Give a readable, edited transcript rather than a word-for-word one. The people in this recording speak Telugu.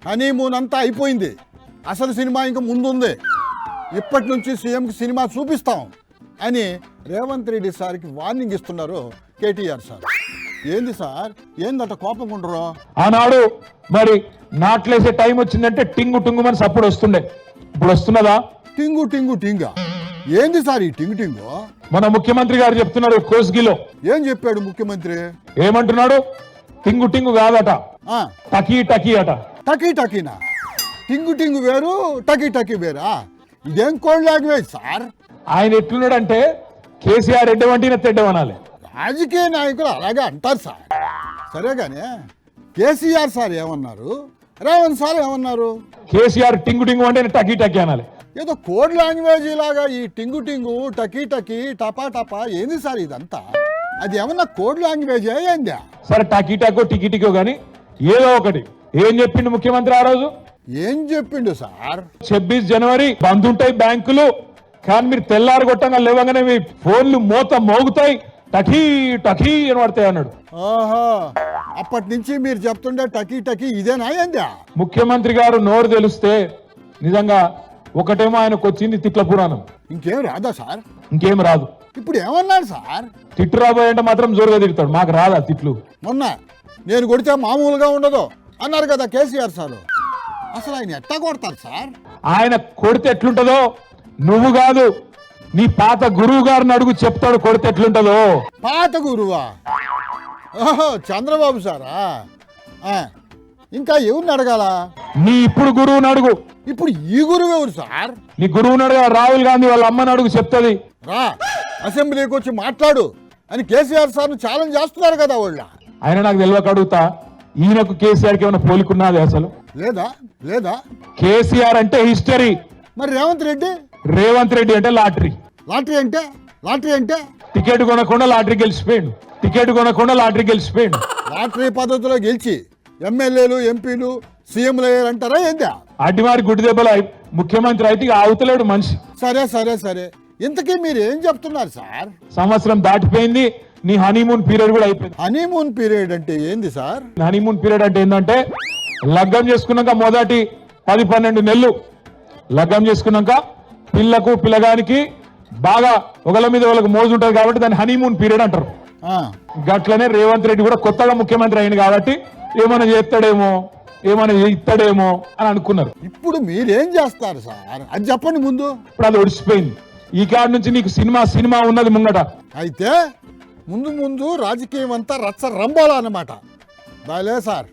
హనీమూన్ అంతా అయిపోయింది, అసలు సినిమా ఇంకా ముందుంది. ఇప్పటి నుంచి సీఎంకి సినిమా చూపిస్తాం అని రేవంత్ రెడ్డి సార్కి వార్నింగ్ ఇస్తున్నారు కేటీఆర్ సార్. ఏంది సార్, ఏందట కోపం ఉండరు? ఆనాడు మరి నాట్లేసే టైం వచ్చిందంటే టింగు టింగు మన సప్పుడు వస్తుండే, ఇప్పుడు వస్తున్నదా? టింగు టింగు టింగా ఏంది సార్ ఈ టింగు టింగు? మన ముఖ్యమంత్రి గారు చెప్తున్నారు కోస్గిలో. ఏం చెప్పాడు ముఖ్యమంత్రి? ఏమంటున్నాడు? టింగు టింగు కాదట, టకీ టకీ అట. టకీ టకీనా? టింగు టింగు వేరు, టకీ టకీ వేరా? ఇదేం కోడ్ లాంగ్వేజ్ సార్? ఆయన ఎట్లున్నాడంటే కేసీఆర్ ఎడ్డవంటిన తెడ్డవనాలి. రాజకీయ నాయకులు అలాగే అంటారు సార్. సరే కానీ కేసీఆర్ సార్ ఏమన్నారు, రేవంత్ సార్ ఏమన్నారు? కేసీఆర్ టింగు టింగు అంటే టకీ టకీ అనాలి. ఏదో కోడ్ లాంగ్వేజ్ లాగా ఈ టింగు టింగు, టకీ టకీ, టపా టపా ఏంది సార్ ఇదంతా? అది ఏమన్నా కోడ్ లాంగ్వేజ్ ఏందా? సరే టకీ టకో టికీ టికో కానీ ఏదో ఒకటి ఏం చెప్పిండు ముఖ్యమంత్రి ఆ రోజు? ఏం చెప్పిండు సార్? 26 జనవరి బంద్ ఉంటాయి బ్యాంకులు, కానీ మీరు తెల్లారు కొట్టంగా లేవగానే మీ ఫోన్లు మోగుతాయి, టకీ టకీ అని పడతాయి అన్నాడు. ఆహా, అప్పటి నుంచి మీరు చెప్తుండే టకీ టకీ ఇదేనా ఏందా? ముఖ్యమంత్రి గారు నోరు తెలిస్తే నిజంగా ఒకటేమో ఆయనకు వచ్చింది తిట్ల పురాణం, ఇంకేం రాదా సార్? ఇంకేం రాదు. ఇప్పుడు ఏమన్నాడు సార్? తిట్టు రాబోయంటే మాత్రం జోరుగా తిడతాడు, మాకు రాదా తిట్లు? మొన్న నేను కొడితే మామూలుగా ఉండదు అన్నారు కదా కేసీఆర్ సార్. అసలు ఆయన ఎట్టా కొడతారు సార్? ఆయన కొడితే ఎట్లుంటదో నువ్వు కాదు, నీ పాత గురువు గారిని అడుగు, చెప్తాడు కొడితే ఎట్లుంటదో. పాత గురువా? ఓహో, చంద్రబాబు సారా? ఇంకా ఎవరిని అడగాల? నీ ఇప్పుడు గురువుని అడుగు. ఇప్పుడు ఈ గురువు ఎవరు సార్? నీ గురువుని అడగా, రాహుల్ గాంధీ వాళ్ళ అమ్మని అడుగు, చెప్తుంది. రా అసెంబ్లీకి వచ్చి మాట్లాడు అని కేసీఆర్ సార్ను ఛాలెంజ్ చేస్తున్నారు కదా వాళ్ళు. ఆయన నాకు తెలియక అడుగుతా, ఈయనకు కేసీఆర్కి ఏమైనా పోలికున్నది అసలు? లేదా లేదా కేసీఆర్ అంటే హిస్టరీ, మరి రేవంత్ రెడ్డి? రేవంత్ రెడ్డి అంటే లాటరీ. లాటరీ అంటే? లాటరీ అంటే టికెట్ కొనకుండా లాటరీ గెలిచిపోయాడు, టికెట్ కొనకుండా లాటరీ గెలిచిపోయాడు. లాటరీ పద్ధతిలో గెలిచి ఎమ్మెల్యేలు, ఎంపీలు, సీఎంలు అయ్యారంటారా ఏందా? అడ్డిమారి గుడ్డి దెబ్బలు ముఖ్యమంత్రి అయితే ఆగుతలేడు మనిషి. సరే సరే సరే, ఇంతకీ మీరు ఏం చెప్తున్నారు సార్? సంవత్సరం దాటిపోయింది, నీ హనీమూన్ పీరియడ్ కూడా అయిపోయింది. హనీమూన్ పీరియడ్ అంటే ఏంది సార్? హనీమూన్ పీరియడ్ అంటే ఏంటంటే లగ్గం చేసుకున్నాక మొదటి 10-12 నెలలు లగ్గం చేసుకున్నాక పిల్లకు పిల్లగానికి బాగా ఒకళ్ళ మీద వాళ్ళకి మోజు ఉంటుంది కాబట్టి దాన్ని హనీమూన్ పీరియడ్ అంటారు. గట్లనే రేవంత్ రెడ్డి కూడా కొత్తగా ముఖ్యమంత్రి అయింది కాబట్టి ఏమైనా చేస్తాడేమో, ఏమైనా ఇస్తాడేమో అని అనుకున్నారు. ఇప్పుడు మీరేం చేస్తారు సార్ అది చెప్పండి ముందు. ఇప్పుడు అది ఒడిసిపోయింది. ఈ కాడ నుంచి నీకు సినిమా ఉన్నది ముంగట. అయితే ముందు ముందు రాజకీయం అంతా రచ్చ రంబోలా అన్నమాట. బాలే సార్.